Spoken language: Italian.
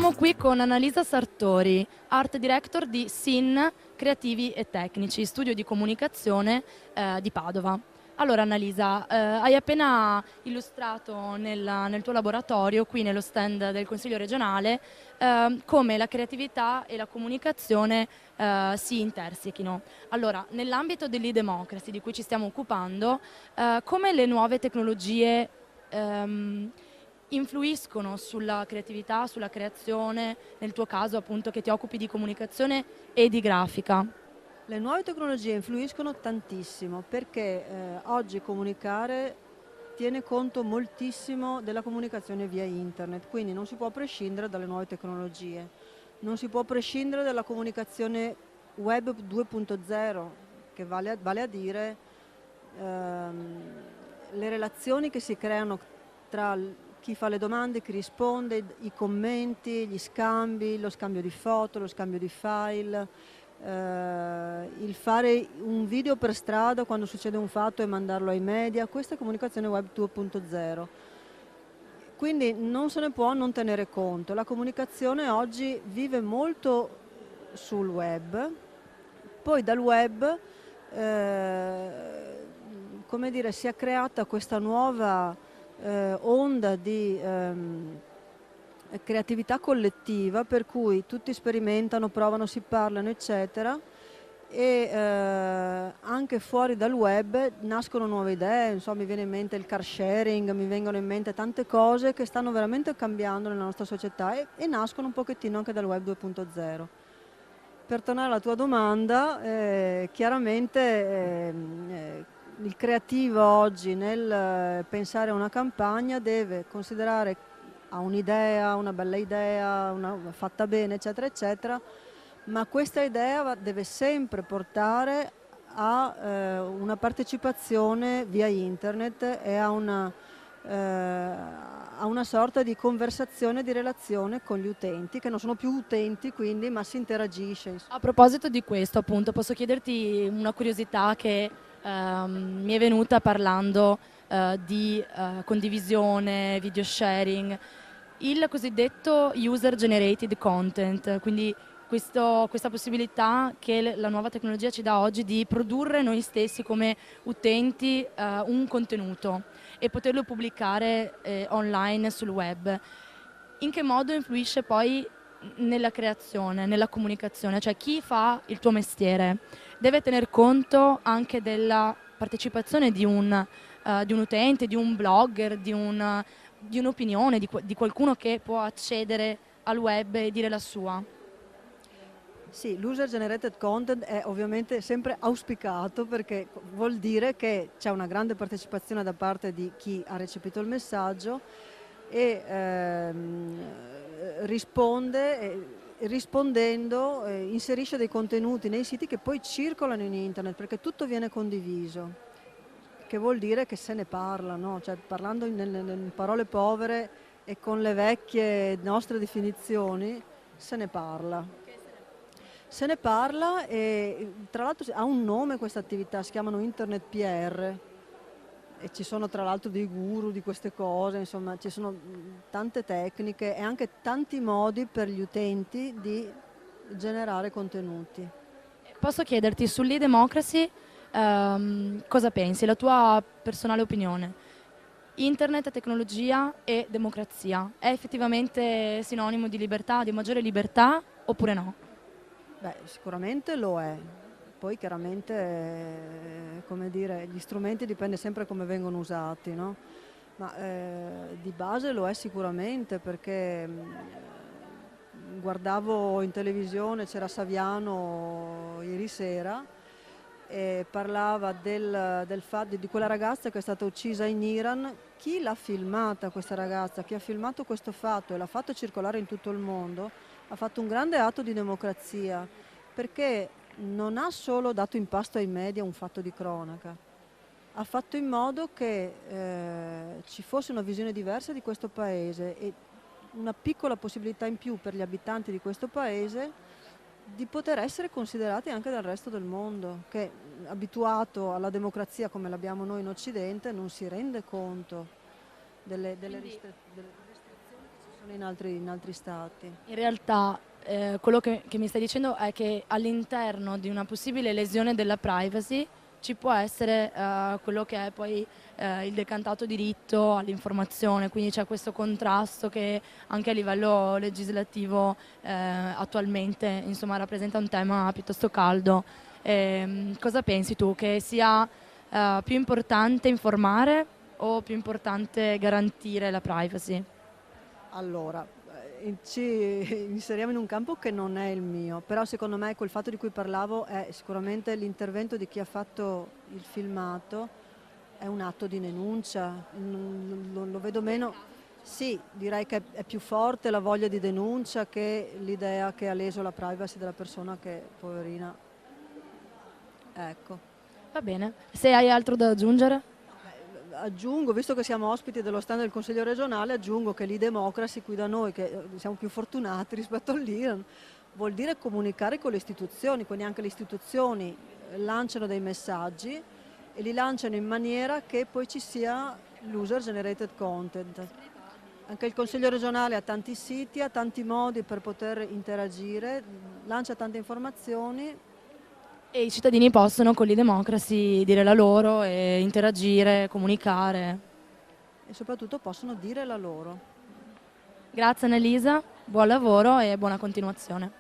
Siamo qui con Annalisa Sartori, Art Director di SIN Creativi e Tecnici, studio di comunicazione di Padova. Allora Annalisa, hai appena illustrato nel tuo laboratorio, qui nello stand del Consiglio regionale, come la creatività e la comunicazione si intersechino. Allora, nell'ambito dell'e-democracy di cui ci stiamo occupando, come le nuove tecnologie influiscono sulla creatività, sulla creazione, nel tuo caso appunto che ti occupi di comunicazione e di grafica? Le nuove tecnologie influiscono tantissimo perché oggi comunicare tiene conto moltissimo della comunicazione via internet, quindi non si può prescindere dalle nuove tecnologie, non si può prescindere dalla comunicazione web 2.0, che vale a dire le relazioni che si creano tra chi fa le domande, chi risponde, i commenti, gli scambi, lo scambio di foto, lo scambio di file, il fare un video per strada quando succede un fatto e mandarlo ai media. Questa è comunicazione web 2.0. Quindi non se ne può non tenere conto. La comunicazione oggi vive molto sul web, poi dal web come dire, si è creata questa nuova onda di creatività collettiva, per cui tutti sperimentano, provano, si parlano, eccetera, e anche fuori dal web nascono nuove idee. Insomma, mi viene in mente il car sharing, mi vengono in mente tante cose che stanno veramente cambiando nella nostra società e nascono un pochettino anche dal web 2.0. Per tornare alla tua domanda, chiaramente il creativo oggi nel pensare a una campagna deve considerare, ha un'idea, una bella idea, fatta bene, eccetera, eccetera, ma questa idea deve sempre portare a una partecipazione via internet e a una sorta di conversazione, di relazione con gli utenti, che non sono più utenti quindi, ma si interagisce. A proposito di questo, appunto, posso chiederti una curiosità che mi è venuta parlando di condivisione, video sharing, il cosiddetto user generated content, quindi questa possibilità che la nuova tecnologia ci dà oggi di produrre noi stessi come utenti un contenuto e poterlo pubblicare online sul web. In che modo influisce poi nella creazione, nella comunicazione? Cioè chi fa il tuo mestiere deve tener conto anche della partecipazione di un utente, di un blogger, di un'opinione, di qualcuno che può accedere al web e dire la sua. Sì, l'user generated content è ovviamente sempre auspicato perché vuol dire che c'è una grande partecipazione da parte di chi ha recepito il messaggio e rispondendo inserisce dei contenuti nei siti che poi circolano in internet, perché tutto viene condiviso, che vuol dire che se ne parla, no? Cioè, parlando in parole povere e con le vecchie nostre definizioni, se ne parla. Se ne parla e tra l'altro ha un nome questa attività, si chiamano Internet PR e ci sono tra l'altro dei guru di queste cose, insomma ci sono tante tecniche e anche tanti modi per gli utenti di generare contenuti. Posso chiederti sull'e-democracy cosa pensi, la tua personale opinione? Internet, tecnologia e democrazia è effettivamente sinonimo di libertà, di maggiore libertà oppure no? Beh, sicuramente lo è. Poi chiaramente, come dire, gli strumenti dipende sempre come vengono usati, no? Ma di base lo è sicuramente perché guardavo in televisione, c'era Saviano ieri sera e parlava del fatto di quella ragazza che è stata uccisa in Iran. Chi l'ha filmata questa ragazza, chi ha filmato questo fatto e l'ha fatto circolare in tutto il mondo, ha fatto un grande atto di democrazia, perché non ha solo dato in pasto ai media un fatto di cronaca, ha fatto in modo che ci fosse una visione diversa di questo paese e una piccola possibilità in più per gli abitanti di questo paese di poter essere considerati anche dal resto del mondo, che abituato alla democrazia come l'abbiamo noi in Occidente non si rende conto delle restrizioni che ci sono in altri stati. In realtà quello che mi stai dicendo è che all'interno di una possibile lesione della privacy ci può essere quello che è poi il decantato diritto all'informazione, quindi c'è questo contrasto che anche a livello legislativo attualmente insomma, rappresenta un tema piuttosto caldo. Cosa pensi tu? Che sia più importante informare o più importante garantire la privacy? Allora, ci inseriamo in un campo che non è il mio, però secondo me quel fatto di cui parlavo è sicuramente l'intervento di chi ha fatto il filmato, è un atto di denuncia, lo vedo meno. Sì, direi che è più forte la voglia di denuncia che l'idea che ha leso la privacy della persona che, poverina, ecco. Va bene. Se hai altro da aggiungere? Aggiungo, visto che siamo ospiti dello stand del Consiglio regionale, aggiungo che l'e-democracy qui da noi, che siamo più fortunati rispetto all'Iran, vuol dire comunicare con le istituzioni, quindi anche le istituzioni lanciano dei messaggi e li lanciano in maniera che poi ci sia l'user generated content. Anche il Consiglio regionale ha tanti siti, ha tanti modi per poter interagire, lancia tante informazioni. E i cittadini possono con l'e-democracy dire la loro e interagire, comunicare. E soprattutto possono dire la loro. Grazie Annalisa, buon lavoro e buona continuazione.